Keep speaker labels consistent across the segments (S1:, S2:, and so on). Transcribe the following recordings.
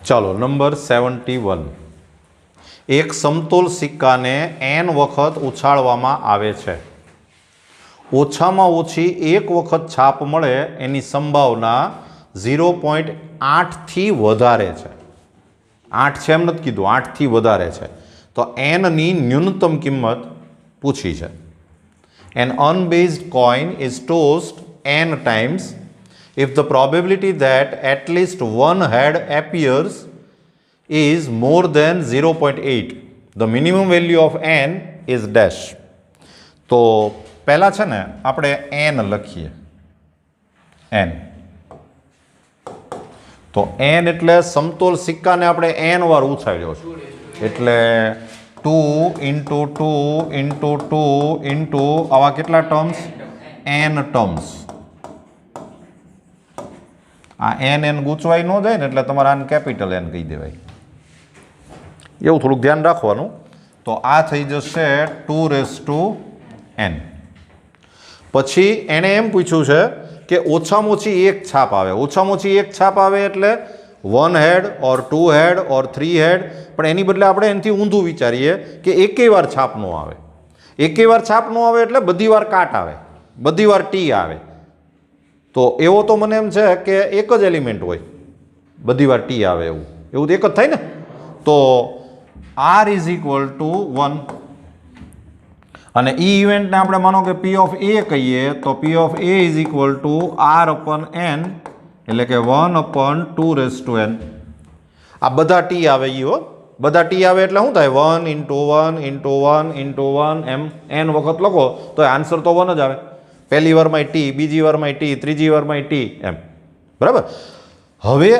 S1: ચાલો નંબર 71. એક સમતોલ સિક્કાને n વખત ઉછાળવામાં આવે છે. ઓછામાં ઓછી એક વખત છાપ મળે એની સંભાવના 0.8 થી વધારે છે. 8 છે એમ નથી કીધું, 8 થી વધારે છે. તો n ની ન્યૂનતમ કિંમત પૂછી છે. An unbased coin is tossed n times. If the probability that at least one head appears is more than 0.8, the minimum value of n is dash. તો પહેલા છે ને આપણે n લખીએ. n તો n એટલે સમતોલ સિક્કાને આપણે n વાર ઉછાળ્યો છે, એટલે 2 into 2 into 2 into આવા કેટલા ટર્મ્સ? n terms. આ n ગૂંચવાઈ ન જાય ને એટલે તમારે આને કેપિટલ n કહી દેવાય, એવું થોડુંક ધ્યાન રાખવાનું. તો આ થઈ જશે 2n. પછી એણે એમ પૂછ્યું છે કે ઓછામાં ઓછી એક છાપ આવે. ઓછામાં ઓછી એક છાપ આવે એટલે 1 હેડ ઓર 2 હેડ ઓર 3 હેડ, પણ એની બદલે આપણે એનાથી ઊંધું વિચારીએ કે એકેય વાર છાપ ન આવે. એકેય વાર છાપ ન આવે એટલે બધી વાર કાટ આવે, બધી વાર ટી આવે. તો એવો તો મને એમ છે કે એક જ એલિમેન્ટ હોય, બધી વાર ટી આવે, એવું એવું તો એક જ થાય ને. તો r ઇઝ ઇક્વલ ટુ 1. અને ઈ ઇવેન્ટને આપણે માનો કે પી ઓફ એ કહીએ, તો પી of A is equal to r અપન n, એટલે કે 1/2n. આ બધા ટી આવે ઈ હો, બધા ટી આવે એટલે શું થાય? 1 into 1 into 1 into 1 એમ n વખત લખો તો આન્સર તો 1 જ આવે. પહેલી વારમાં ટી, બીજી વારમાં ટી, ત્રીજી વારમાં ટી, એમ. બરાબર. હવે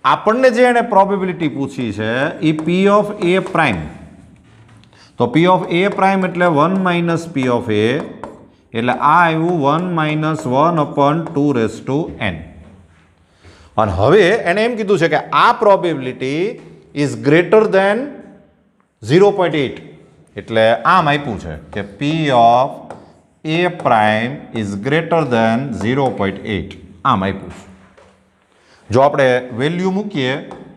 S1: આપણને જે એને પ્રોબેબિલિટી પૂછી છે એ પી ઓફ એ પ્રાઇમ. તો પી ઓફ એ પ્રાઇમ એટલે 1 માઇનસ પી ઓફ એ, એટલે આ આવ્યું 1 - 1/2n. અને હવે એને એમ કીધું છે કે આ પ્રોબેબિલિટી ઇઝ ગ્રેટર દેન 0.8, એટલે આમ આપ્યું છે કે પી of A prime is greater than 0.8, આમ આપ્યું છે. જો આપણે વેલ્યુ મૂકીએ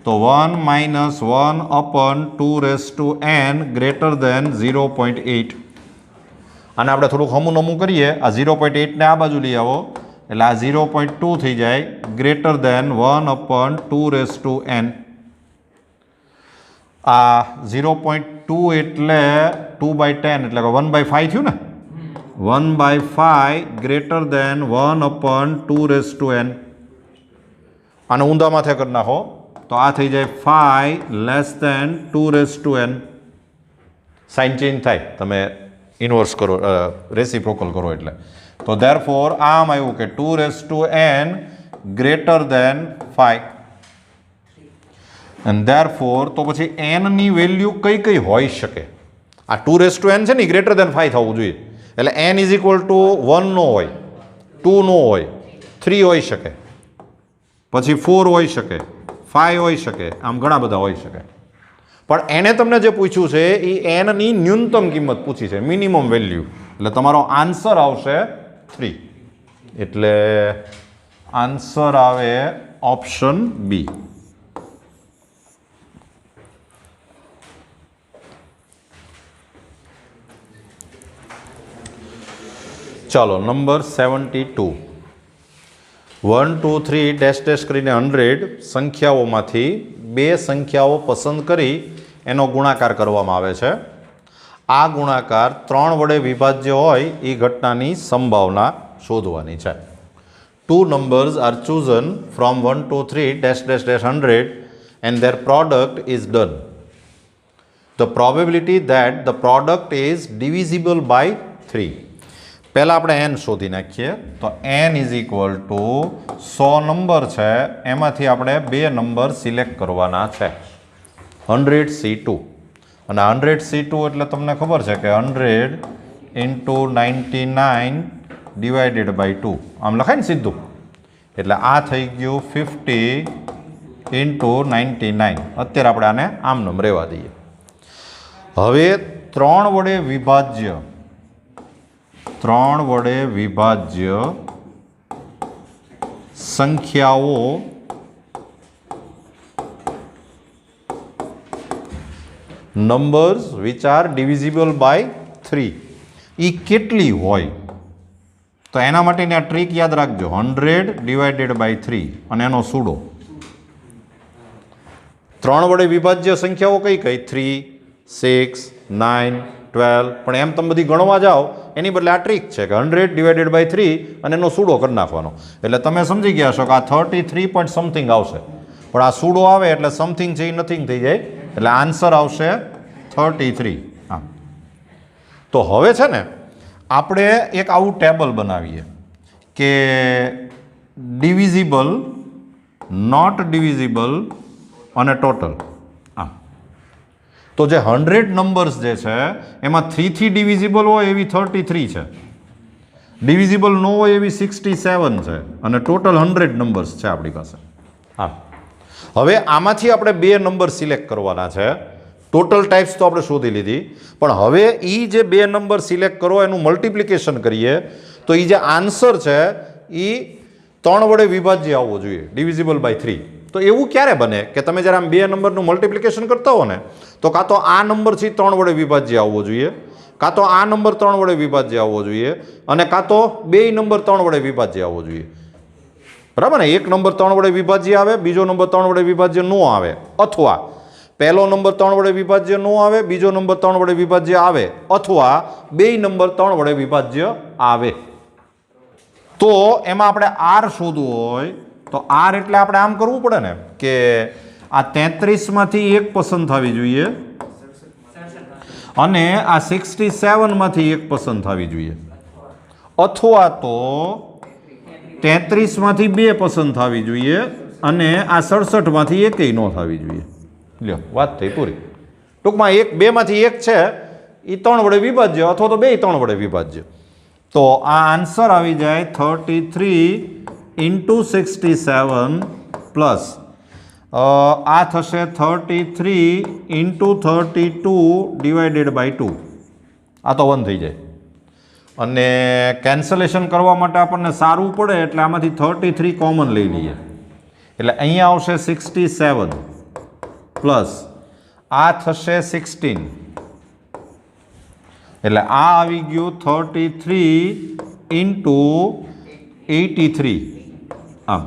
S1: તો 1 - 1/2n ગ્રેટર દેન 0.8. અને આપણે થોડુંક હમું નમું કરીએ, આ 0.8 ને આ બાજુ લઈ આવો એટલે આ 0.2 થઈ જાય, ગ્રેટર દેન 1/2n. આ 0.2 એટલે 2/10 એટલે કે 1/5 થયું ને. 1/5 ગ્રેટર દેન 1/2n. આને ઊંધા માથે કરી નાખો તો આ થઈ જાય 5 less than 2n. Sign change થાય, તમે ઇન્વર્સ કરો, રેસિપ્રોકલ કરો એટલે. તો ધેરફોર આમ આવ્યું કે 2n ગ્રેટર દેન 5. અને ધેરફોર તો પછી n ની વેલ્યુ કઈ કઈ હોઈ શકે? આ 2n છે ને ગ્રેટર દેન 5 થવું જોઈએ, એટલે n ઇઝ ઇક્વલ ટુ 1 નો હોય, 2 નો હોય, 3 હોઈ શકે, પછી 4 હોઈ શકે, 5 હોઈ શકે, આમ ઘણા બધા હોઈ શકે. પણ એને તમને જે પૂછ્યું છે એ n ની ન્યૂનતમ કિંમત પૂછી છે, મિનિમમ વેલ્યુ. એટલે તમારો આન્સર આવશે 3. એટલે આન્સર આવે ઓપ્શન બી. ચાલો નંબર 72. 1 2 3 ડેશ ડેશ કરીને 100 સંખ્યાઓમાંથી બે સંખ્યાઓ પસંદ કરી એનો ગુણાકાર કરવામાં આવે છે. આ ગુણાકાર 3 વડે વિભાજ્ય હોય એ ઘટનાની સંભાવના શોધવાની છે. 2 numbers are chosen from 1 to 3 dash dash dash 100 and their product is done. The probability that the product is divisible by 3. પહેલાં આપણે n શોધી નાખીએ. તો n is equal to 100 number છે, એમાંથી આપણે 2 નંબર સિલેક્ટ કરવાના છે, 100C2. અને 100C2 એટલે તમને ખબર છે કે 100 into 99 divided by 2, આમ લખાય ને સીધું. એટલે આ થઈ ગયું 50 into 99. અત્યારે આપણે આને આમ નમ રહેવા દઈએ. હવે 3 વડે વિભાજ્ય સંખ્યાઓ numbers which are divisible by 3 એ કેટલી હોય? તો એના માટેની આ ટ્રીક યાદ રાખજો, 100 ડિવાઇડેડ બાય 3 અને એનો સૂડો. 3 વડે વિભાજ્ય સંખ્યાઓ કઈ કઈ? 3, 6, 9, 12. પણ એમ તમે બધી ગણવા જાઓ એની બદલે આ ટ્રીક છે કે 100 ડિવાઇડેડ બાય 3 અને એનો સૂડો કરી નાખવાનો. એટલે તમે સમજી ગયા છો કે આ 33 પોઈન્ટ સમથિંગ આવશે, પણ આ સૂડો આવે એટલે સમથિંગ છે એ નથિંગ થઈ જાય, એટલે આન્સર આવશે 33. હા, તો હવે છે ને આપણે એક આવું ટેબલ બનાવીએ કે ડિવિઝિબલ, નોટ ડિવિઝિબલ અને ટોટલ. હા, તો જે 100 નંબર્સ જે છે એમાં 3 થી ડિવિઝિબલ હોય એવી 33 છે, ડિવિઝિબલ ન હોય એવી 67 છે, અને ટોટલ 100 નંબર્સ છે આપણી પાસે. હા, હવે આમાંથી આપણે 2 નંબર સિલેક્ટ કરવાના છે. ટોટલ ટાઈપ્સ તો આપણે શોધી લીધી, પણ હવે એ જે 2 નંબર સિલેક્ટ કરો એનું મલ્ટિપ્લિકેશન કરીએ તો એ જે આન્સર છે એ 3 વડે વિભાજ્ય આવવો જોઈએ, ડિવિઝિબલ બાય 3. તો એવું ક્યારે બને કે તમે જ્યારે આમ 2 નંબરનું મલ્ટિપ્લિકેશન કરતા હો ને, તો કાં તો આ નંબરથી 3 વડે વિભાજ્ય આવવો જોઈએ, કાં તો આ નંબર 3 વડે વિભાજ્ય આવવો જોઈએ, અને કાં તો 2 નંબર 3 વડે વિભાજ્ય આવવો જોઈએ. બરાબર ને? એક નંબર 3 વડે વિભાજ્ય આવે, બીજો નંબર 3 વડે વિભાજ્ય ન આવે, અથવા પહેલો નંબર 3 વડે વિભાજ્ય ન આવે, બીજો નંબર 3 વડે વિભાજ્ય આવે, અથવા 2 નંબર 3 વડે વિભાજ્ય આવે. તો એમાં આપણે આર શોધવું હોય તો આર એટલે આપણે આમ કરવું પડે ને કે આ 33 માંથી 1 પસંદ થવી જોઈએ અને આ 67 માંથી 1 પસંદ થવી જોઈએ, અથવા તો 33 માંથી 2 પસંદ થવી જોઈએ અને આ 67 માંથી 1 ન થવી જોઈએ. લ્યો, વાત થઈ પૂરી. ટૂંકમાં 2 માંથી 1 છે એ 3 વડે વિભાજ્ય, અથવા તો 2 3 વડે વિભાજ્ય. તો આ આન્સર આવી જાય 33 into 67 પ્લસ આ થશે 33 into 32 ડિવાઇડેડ બાય 2. આ તો 1 થઈ જાય. અને કેન્સલેશન કરવા માટે આપણને સારું પડે એટલે આમાંથી 33 કોમન લઈ લઈએ, એટલે અહીંયા આવશે 67 પ્લસ આ થશે 16, એટલે આ આવી ગયું 33 into 83. આમ,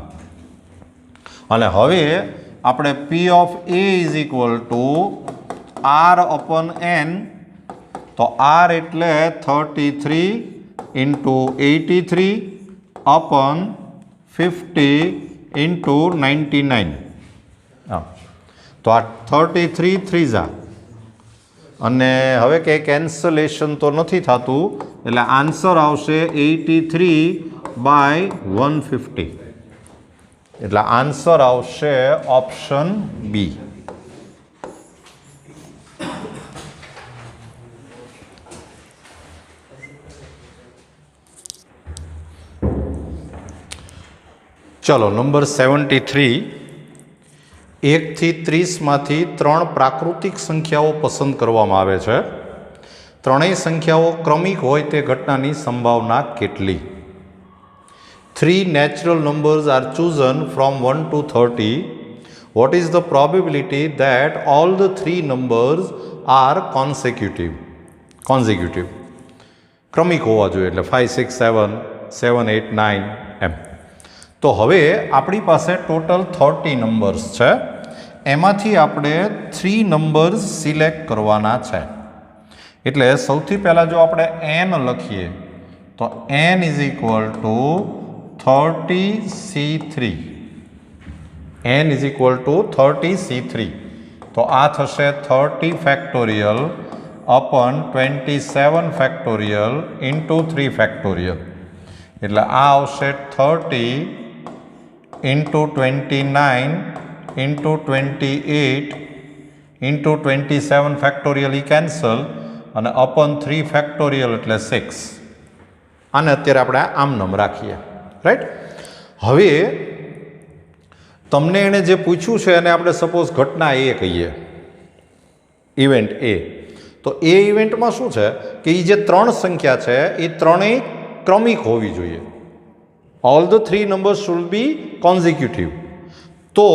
S1: અને હવે આપણે P of A is equal to R upon N, તો R એટલે 33 into 83 અપોન 50 into 99. હા, તો આ 33 3 અને હવે કે કેન્સલેશન તો નથી થતું, એટલે આન્સર આવશે 83/150. એટલે આન્સર આવશે ઓપ્શન બી. ચલો, નંબર 73. 1 થી 30 માંથી 3 પ્રાકૃતિક સંખ્યાઓ પસંદ કરવામાં આવે છે. ત્રણેય સંખ્યાઓ ક્રમિક હોય તે ઘટનાની સંભાવના કેટલી? 3 natural numbers are chosen from 1 to 30. What is the probability that all the 3 numbers are consecutive? ક્રમિક હોવા જોઈએ, એટલે 5 6 7 7 8 9 એમ. તો હવે આપણી પાસે ટોટલ 30 નંબર્સ છે, એમાંથી આપણે 3 નંબર્સ સિલેક્ટ કરવાના છે. એટલે સૌથી પહેલાં જો આપણે n લખીએ તો n is equal to 30C3. n is equal to 30C3. તો આ થશે 30 ફેક્ટોરિયલ અપન 27 ફેક્ટોરિયલ ઇન્ટુ 3 ફેક્ટોરિયલ. એટલે આ આવશે 30 ઇન્ટુ 29 ઇન્ટુ 28 ઇન્ટુ 27 ફેક્ટોરિયલ ઈ કેન્સલ, અને અપન 3 ફેક્ટોરિયલ એટલે 6. આને અત્યારે આપણે આમ રાખીએ, રાઈટ. હવે તમને એણે જે પૂછ્યું છે એને આપણે સપોઝ ઘટના એ કહીએ, ઇવેન્ટ એ. તો એ ઇવેન્ટમાં શું છે કે એ જે 3 સંખ્યા છે એ ત્રણેય ક્રમિક હોવી જોઈએ. All the 3 numbers should be કોન્ઝિક્યુટિવ. તો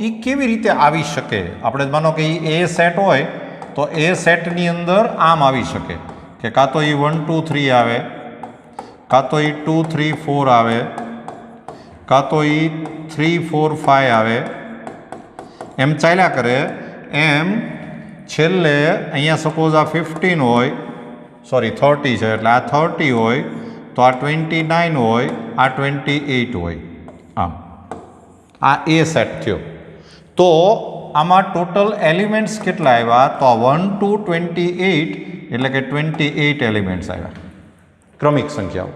S1: એ કેવી રીતે આવી શકે? આપણે માનો કે એ સેટ હોય તો તો એ સેટની અંદર આમ આવી શકે કે કાં તો એ 1 2 3 આવે, કાં તો એ 2 3 4 આવે, કાં તો એ 3 4 5 આવે, એમ ચાલ્યા કરે. એમ છેલ્લે અહીંયા સપોઝ આ 15 હોય, સોરી 30 છે એટલે આ 30 હોય, તો આ 29 હોય, આ 28 હોય. આમ આ એ સેટ થયો. તો આમાં ટોટલ એલિમેન્ટ્સ કેટલા આવ્યા? તો આ 1 to 28 એટલે કે 28 એલિમેન્ટ્સ આવ્યા, ક્રમિક સંખ્યાઓ.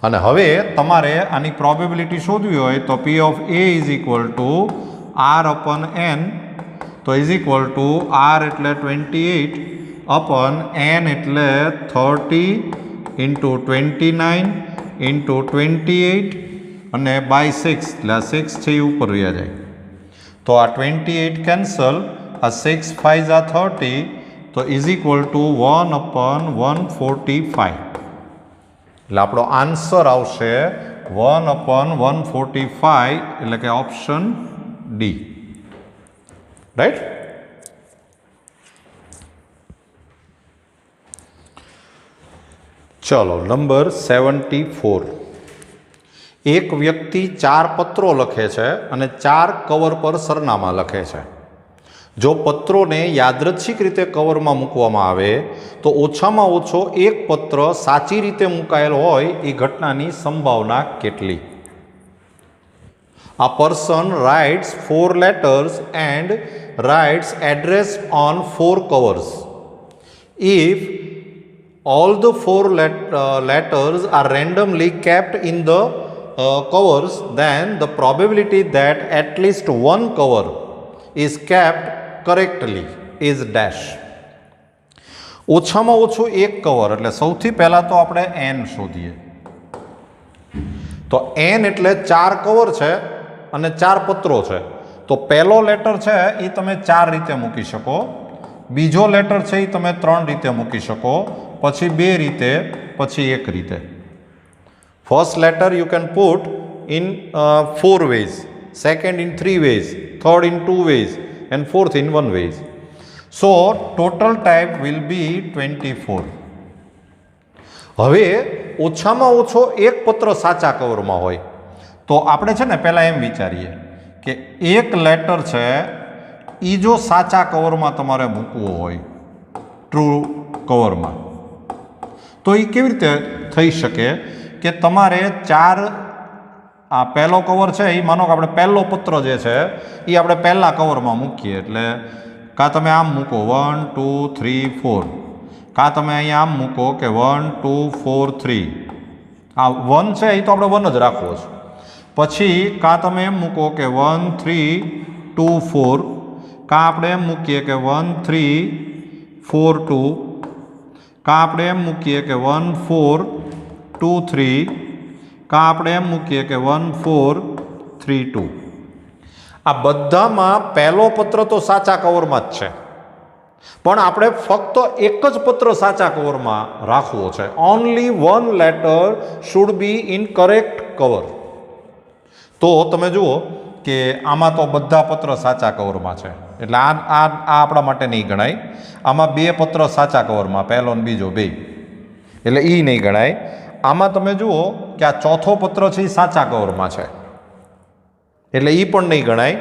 S1: અને હવે તમારે આની પ્રોબેબિલિટી શોધવી હોય તો P of A is equal to R અપન N, તો ઇઝ ઇક્વલ ટુ R એટલે 28 અપન N એટલે 30 ઇન્ટુ 29 ઇન્ટુ 28 અને બાય 6 એટલે આ 6 છે એ ઉપર રહ્યા જાય. તો આ 28 કેન્સલ, આ 6 5 આ 30, તો ઇઝ ઇક્વલ ટુ 1 અપન 145. એટલે આપણો આન્સર આવશે 1 અપન 145, એટલે કે ઓપ્શન ડી. રાઈટ? ચલો નંબર 74. એક વ્યક્તિ 4 પત્રો લખે છે અને 4 કવર પર સરનામા લખે છે. જો પત્રોને યાદચ્છિક રીતે કવરમાં મૂકવામાં આવે તો ઓછામાં ઓછો એક પત્ર સાચી રીતે મુકાયેલ હોય એ ઘટનાની સંભાવના કેટલી? A person writes 4 letters and writes address on 4 covers. If all the 4 letters are randomly kept in the covers, then the probability that at least one cover is kept correctly is dash. ઓછામાં ઓછું એક cover એટલે સૌથી પહેલા તો આપણે n શોધીએ. તો n એટલે 4 કવર છે અને 4 પત્રો છે. તો પહેલો લેટર છે એ તમે 4 રીતે મૂકી શકો, બીજો લેટર છે એ તમે 3 રીતે મૂકી શકો, પછી 2 રીતે, પછી 1 રીતે. First letter you can put in 4 ways, second in 3 ways, third in 2 ways, and fourth in 1 ways. So total type will be 24. હવે ઓછામાં ઓછો એક પત્ર સાચા કવરમાં હોય તો આપણે છે ને પહેલાં એમ વિચારીએ કે એક લેટર છે એ જો સાચા કવરમાં તમારે મૂકવો હોય, ટ્રુ કવરમાં, તો એ કેવી રીતે થઈ શકે કે તમારે 4, આ પહેલો કવર છે એ માનો કે આપણે પહેલો પત્ર જે છે એ આપણે પહેલા કવરમાં મૂકીએ, એટલે કાં તમે આમ મૂકો 1 2 3 4, કાં તમે અહીંયા આમ મૂકો કે 1 2 4 3. આ 1 છે એ તો આપણે 1 જ રાખવો છે. પછી કાં તમે એમ મૂકો કે 1 3 2 4, કાં આપણે એમ મૂકીએ કે 1 3 4 2, કાં આપણે એમ મૂકીએ કે 1 4 2 3, કાં આપણે એમ મૂકીએ કે 1 4 3 2. આ બધામાં પહેલો પત્ર તો સાચા કવરમાં જ છે, પણ આપણે ફક્ત એક જ પત્ર સાચા કવરમાં રાખવો છે. Only 1 letter should be in correct cover. તો તમે જુઓ કે આમાં તો બધા પત્ર સાચા કવરમાં છે, એટલે આ આપણા માટે નહીં ગણાય. આમાં 2 પત્ર સાચા કવરમાં, પહેલો અને બીજો 2, એટલે એ નહીં ગણાય. આમાં તમે જુઓ કે આ ચોથો પત્ર છે એ સાચા કવરમાં છે, એટલે એ પણ નહીં ગણાય.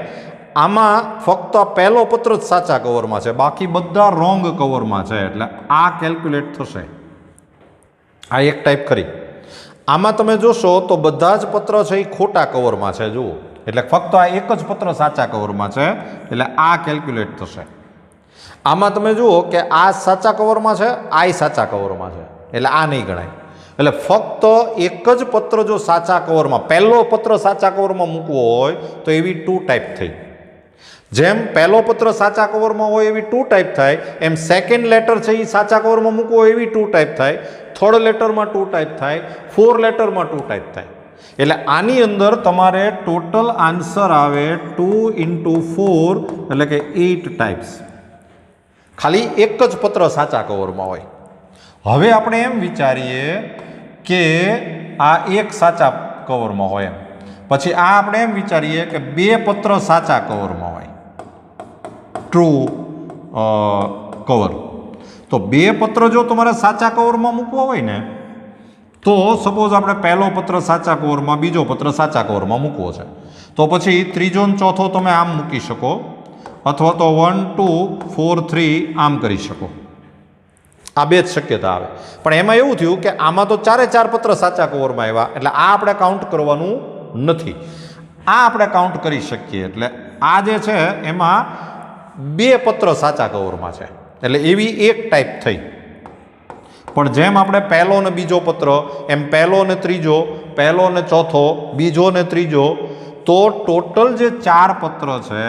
S1: આમાં ફક્ત પહેલો પત્ર જ સાચા કવરમાં છે, બાકી બધા રોંગ કવરમાં છે, એટલે આ કેલ્ક્યુલેટ થશે. આ એક ટાઈપ કરી. આમાં તમે જોશો તો બધા જ પત્ર છે એ ખોટા કવરમાં છે, જુઓ, એટલે ફક્ત આ એક જ પત્ર સાચા કવરમાં છે, એટલે આ કેલ્ક્યુલેટ થશે. આમાં તમે જુઓ કે આ સાચા કવરમાં છે, આ સાચા કવરમાં છે, એટલે આ નહીં ગણાય. એટલે ફક્ત એક જ પત્ર જો સાચા કવરમાં, પહેલો પત્ર સાચા કવરમાં મૂકવો હોય તો એવી 2 ટાઈપ થઈ. જેમ પહેલો પત્ર સાચા કવરમાં હોય એવી 2 ટાઈપ થાય, એમ સેકન્ડ લેટર છે એ સાચા કવરમાં મૂકવો હોય એવી 2 ટાઈપ થાય, થર્ડ લેટરમાં 2 ટાઈપ થાય, 4 લેટરમાં 2 ટાઈપ થાય. એટલે આની અંદર તમારે ટોટલ આન્સર આવે 2 × 4, એટલે કે 8 ટાઈપ્સ. ખાલી એક જ પત્ર સાચા કવરમાં હોય. હવે આપણે એમ વિચારીએ કે આ એક સાચા કવરમાં હોય એમ, પછી આ આપણે એમ વિચારીએ કે 2 પત્ર સાચા કવરમાં હોય, ટ્રુ કવર. તો બે પત્ર જો તમારે સાચા કવરમાં મૂકવા હોય ને તો સપોઝ આપણે પહેલો પત્ર સાચા કવરમાં, બીજો પત્ર સાચા કવરમાં મૂકવો છે, તો પછી ત્રીજો ને ચોથો તમે આમ મૂકી શકો, અથવા તો 1 2 4 3 આમ કરી શકો. આ બે જ શક્યતા આવે. પણ એમાં એવું થયું કે આમાં તો ચારે ચાર પત્ર સાચા કવરમાં આવ્યા, એટલે આ આપણે કાઉન્ટ કરવાનું નથી. આ આપણે કાઉન્ટ કરી શકીએ. એટલે આ જે છે એમાં બે પત્ર સાચા કવરમાં છે, એટલે એવી એક ટાઈપ થઈ. પણ જેમ આપણે પહેલો ને બીજો પત્ર, એમ પહેલો ને ત્રીજો, પહેલો ને ચોથો, બીજો ને ત્રીજો, તો ટોટલ જે ચાર પત્ર છે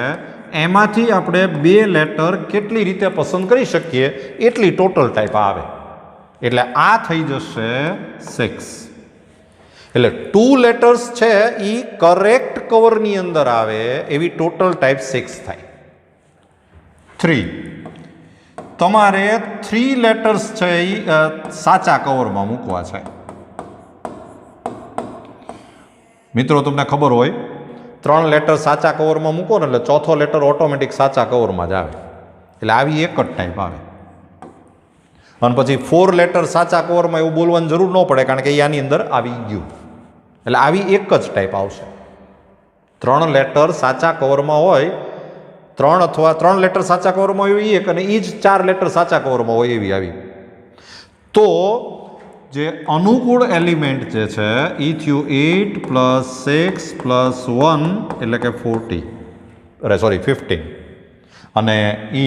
S1: એમાંથી આપણે બે લેટર કેટલી રીતે પસંદ કરી શકીએ એટલી ટોટલ ટાઈપ આવે. એટલે આ થઈ જશે 6. એટલે 2 લેટર્સ છે એ કરેક્ટ કવરની અંદર આવે એવી ટોટલ ટાઈપ 6 થાય. 3 તમારે 3 લેટર્સ છે એ સાચા કવરમાં મૂકવા છે. મિત્રો તમને ખબર હોય 3 લેટર સાચા કવરમાં મૂકો ને એટલે ચોથો લેટર ઓટોમેટિક સાચા કવરમાં જ આવે. એટલે આવી એક જ ટાઈપ આવે. અને પછી 4 લેટર સાચા કવરમાં એવું બોલવાની જરૂર ન પડે, કારણ કે એ આની અંદર આવી ગયું. એટલે આવી એક જ ટાઈપ આવશે. 3 લેટર સાચા કવરમાં હોય, 3 અથવા 3 લેટર સાચા કવરમાં હોય એક, અને એ જ 4 લેટર સાચા કવરમાં હોય એવી આવી. તો જે અનુકૂળ એલિમેન્ટ જે છે એ થયું 8 + 6 + 1 એટલે કે 15. અને એ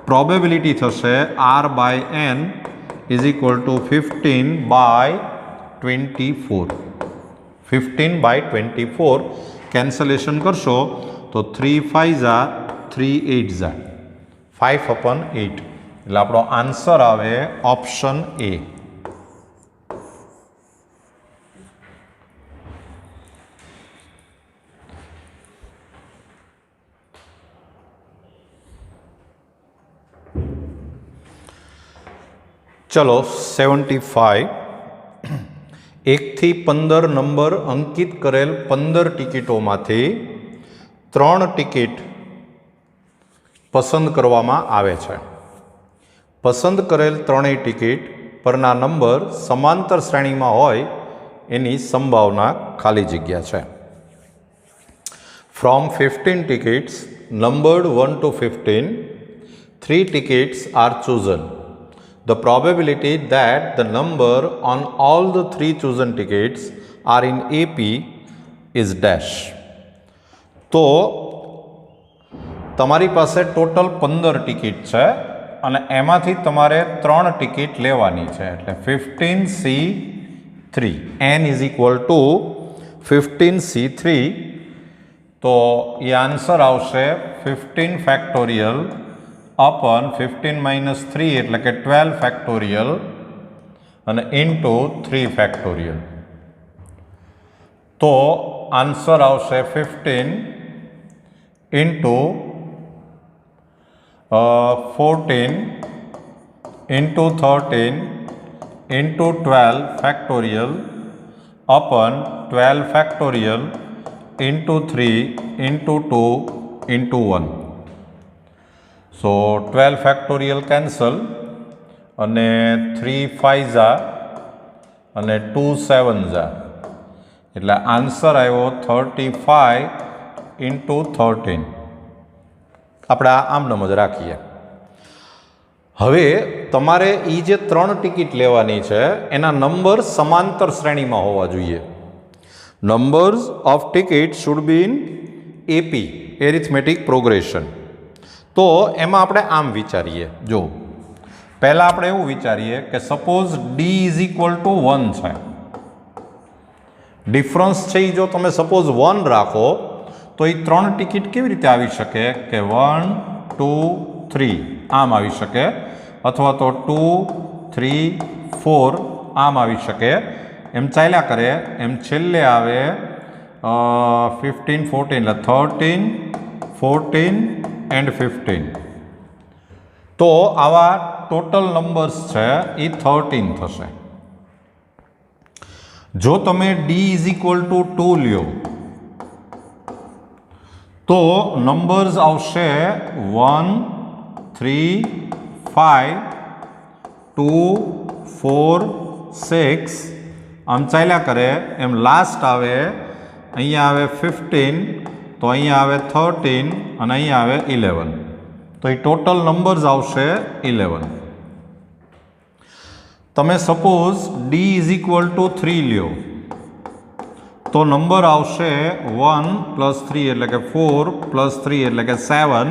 S1: પ્રોબેબિલિટી થશે R/n = 15/24. 15/24 કેન્સલેશન કરશો તો 3 5 3 8 5/8. એટલે આપણો આન્સર આવે ઓપ્શન A. ચલો 75. 1 થી 15 નંબર અંકિત કરેલ 15 ટિકિટોમાંથી 3 ટિકિટ પસંદ કરવામાં આવે છે. પસંદ કરેલ ત્રણેય ટિકિટ પરના નંબર સમાંતર શ્રેણીમાં હોય એની સંભાવના ખાલી જગ્યા છે. From 15 tickets numbered 1 to 15, 3 tickets are chosen. The probability that the number on all the 3 chosen tickets are in AP is dash. તો તમારી પાસે ટોટલ 15 ટિકિટ છે અને એમાંથી તમારે 3 ટિકિટ લેવાની છે. એટલે 15C3 n = 15C3. તો એ આન્સર આવશે 15 ફેક્ટોરિયલ upon 15 - 3 એટલે કે 12 ફેક્ટોરિયલ અને into 3 ફેક્ટોરિયલ. તો આન્સર આવશે 15 into 14 into 13 into 12 factorial upon 12 factorial into 3 into 2 into 1. So 12 factorial cancel અને 3 5 અને 2 7 એટલે આન્સર આવ્યો 35 into 13. આપણે આમનામ જ રાખીએ. હવે તમારે એ જે 3 ટિકિટ લેવાની છે એના નંબર સમાંતર શ્રેણીમાં હોવા જોઈએ. Numbers of ticket should be in AP, arithmetic progression. તો એમાં આપણે આમ વિચારીએ. જો પહેલાં આપણે એવું વિચારીએ કે સપોઝ D = 1 છે. ડિફરન્સ છે એ જો તમે સપોઝ 1 રાખો તો એ 3 ટિકિટ કેવી રીતે આવી શકે કે 1 2 3 આમ આવી શકે, અથવા તો 2 3 4 આમ આવી શકે. એમ ચાલ્યા કરે એમ છેલ્લે આવે 15 14 એટલે 13 14 and 15. તો આવા ટોટલ નંબર્સ છે એ 13 થશે. જો તમે D = 2 લ્યો તો નંબર્સ આવશે 1 3 5 2 4 6 આમ ચાલ્યા કરે એમ લાસ્ટ આવે અહીંયા આવે 15 તો અહીંયા આવે 13 અને અહીંયા આવે 11 તો એ ટોટલ નંબર્સ આવશે 11. તમે suppose d is equal to 3 લ્યો તો નંબર આવશે 1 પ્લસ 3 એટલે કે 4 પ્લસ 3 એટલે કે 7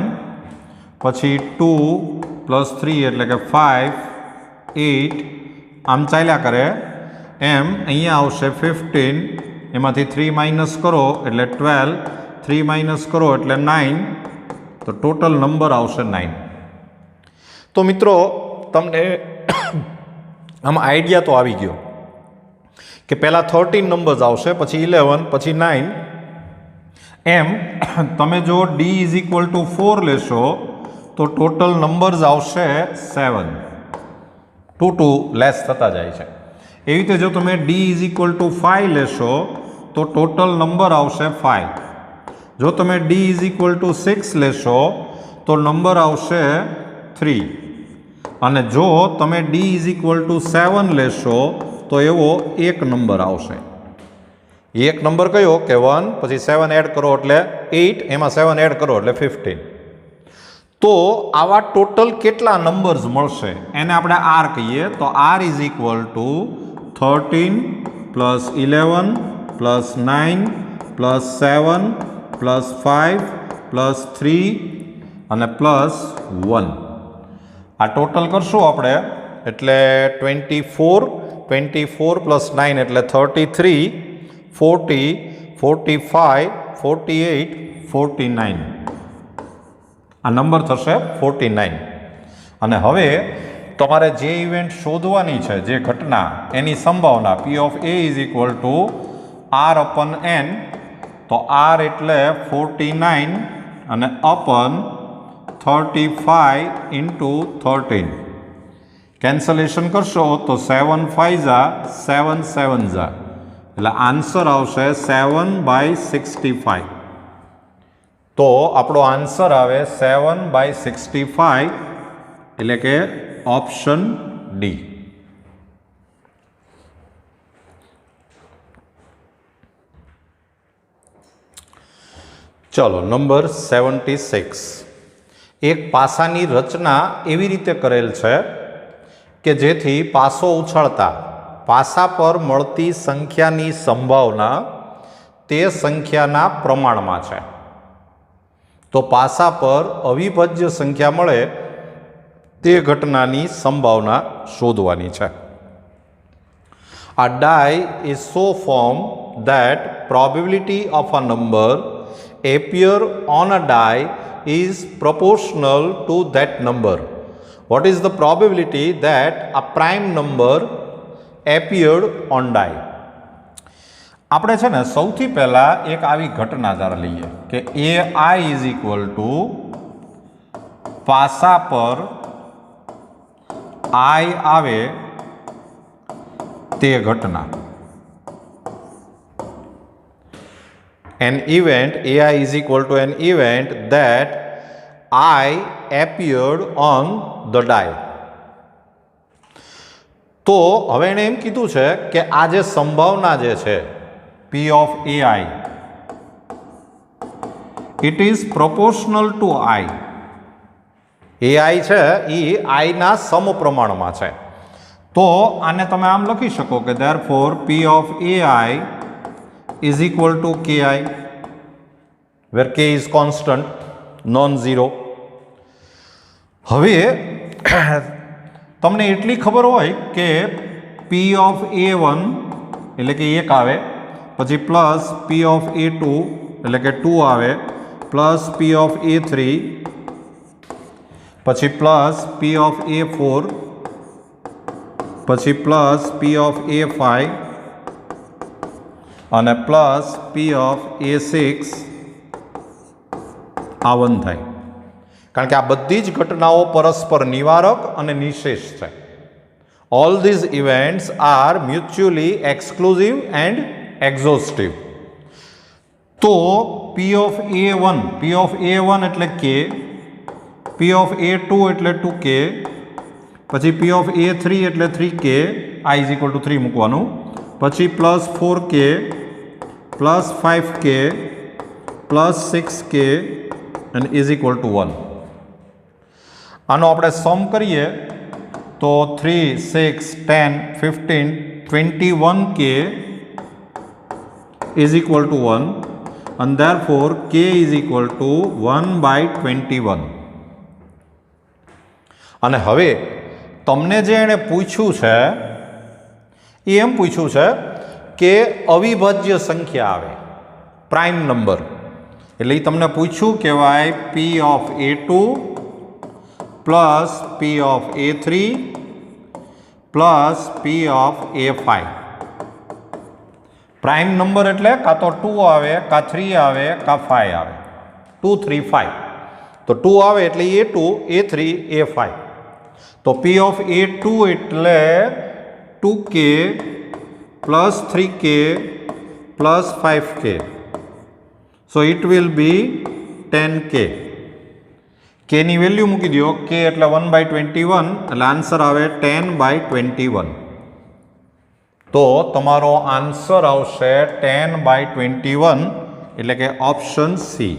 S1: પછી 2 પ્લસ 3 એટલે કે 5 8 આમ ચાલ્યા કરે એમ અહીંયા આવશે 15 એમાંથી 3 માઇનસ કરો એટલે 12 3 માઇનસ કરો એટલે 9 તો ટોટલ નંબર આવશે 9. તો મિત્રો તમને આમાં આઈડિયા તો આવી ગયો કે પહેલાં 13 નંબર્સ આવશે પછી 11 પછી 9 એમ તમે જો d ઇઝ ઇક્વલ ટુ 4 લેશો તો ટોટલ નંબર્સ આવશે 7 2 લેસ થતા જાય છે. એવી રીતે જો તમે d ઇઝ ઇક્વલ ટુ 5 લેશો તો ટોટલ નંબર આવશે 5. જો તમે d ઇઝ ઇક્વલ ટુ 6 લેશો તો નંબર આવશે 3 અને જો તમે d ઇઝ ઇક્વલ ટુ 7 લેશો તો એવો એક નંબર આવશે. એક નંબર કયો કે 1 પછી 7 એડ કરો એટલે 8 એમાં 7 એડ કરો એટલે 15. તો આવા ટોટલ કેટલા નંબર્સ મળશે એને આપણે r કહીએ તો r is equal to 13 plus 11 plus 9 plus 7 plus 5 plus 3 અને પ્લસ 1 આ ટોટલ કરશું આપણે એટલે 24 પ્લસ 9 એટલે 33 40 45 48 49 આ નંબર થશે 49. અને હવે તમારે જે ઇવેન્ટ શોધવાની છે જે ઘટના એની સંભાવના P of A is equal to R અપન N તો R એટલે 49 અને અપન 35 ઇન્ટુ 13 કેન્સલેશન કરશો તો 7 5 ઝા 7 7 ઝા એટલે આન્સર આવશે 7/65. તો આપણો આન્સર આવે 7/65 એટલે કે ઓપ્શન ડી. ચલો નંબર 76. એક પાસાની રચના એવી રીતે કરેલ છે કે જેથી પાસો ઉછળતા પાસા પર મળતી સંખ્યાની સંભાવના તે સંખ્યાના પ્રમાણમાં છે. તો પાસા પર અવિભાજ્ય સંખ્યા મળે તે ઘટનાની સંભાવના શોધવાની છે. A die is so formed that probability of a number appear on a die is proportional to that number. What is the probability that a prime number appeared on die? આપણે છે ને સૌથી પહેલા એક આવી ઘટના ધાર લઈએ કે AI ઇઝ ઇક્વલ ટુ પાસા પર I આવે તે ઘટના. An event AI is equal to an event that I appeared on the die. તો હવે એણે એમ કીધું છે કે આ જે સંભાવના જે છે P of AI it is proportional to I. AI છે એ I ના સમપ્રમાણમાં છે. તો આને તમે આમ લખી શકો કે therefore P of AI is equal to Ki where K is constant non-zero. હવે તમને એટલી ખબર હોય કે P of A1 એટલે કે 1 આવે પછી પ્લસ P of A2 એટલે કે 2 આવે પ્લસ P of A3 પછી પ્લસ P of A4 પછી પ્લસ P of A5 અને પ્લસ P of A6 આ 1 થાય. કારણ કે આ બધી જ ઘટનાઓ પરસ્પર નિવારક અને નિશેષ છે. All these events are mutually exclusive and exhaustive. તો P of A1 એટલે K પી ઓફ A2 એટલે 2k, પછી પી ઓફ A3 એટલે 3k, i is equal to 3 મૂકવાનું, પછી plus 4k plus 5k plus 6k અને ઇઝ ઇક્વલ ટુ 1. આનો આપણે સમ કરીએ તો 3, 6, 10, 15, 21k is equal to 1 and therefore k is equal to 1/21. અને હવે તમને જે એણે પૂછ્યું છે એ એમ પૂછ્યું છે કે અવિભાજ્ય સંખ્યા આવે, પ્રાઇમ નંબર, એટલે એ તમને પૂછ્યું કહેવાય પી of A2 plus P of A3 plus P of A5. Prime number એટલે કાં તો 2 આવે, કાં 3 આવે, કાં 5 આવે. 2, 3, 5. તો 2 આવે એટલે A2, A3, A5. તો P of A2 એટલે 2k plus 3k plus 5k. So it will be 10k. k ની વેલ્યુ મૂકી દો, k એટલે 1/21 એટલે આન્સર આવે 10/21. તો તમારો આન્સર આવશે 10/21 એટલે કે ઓપ્શન સી.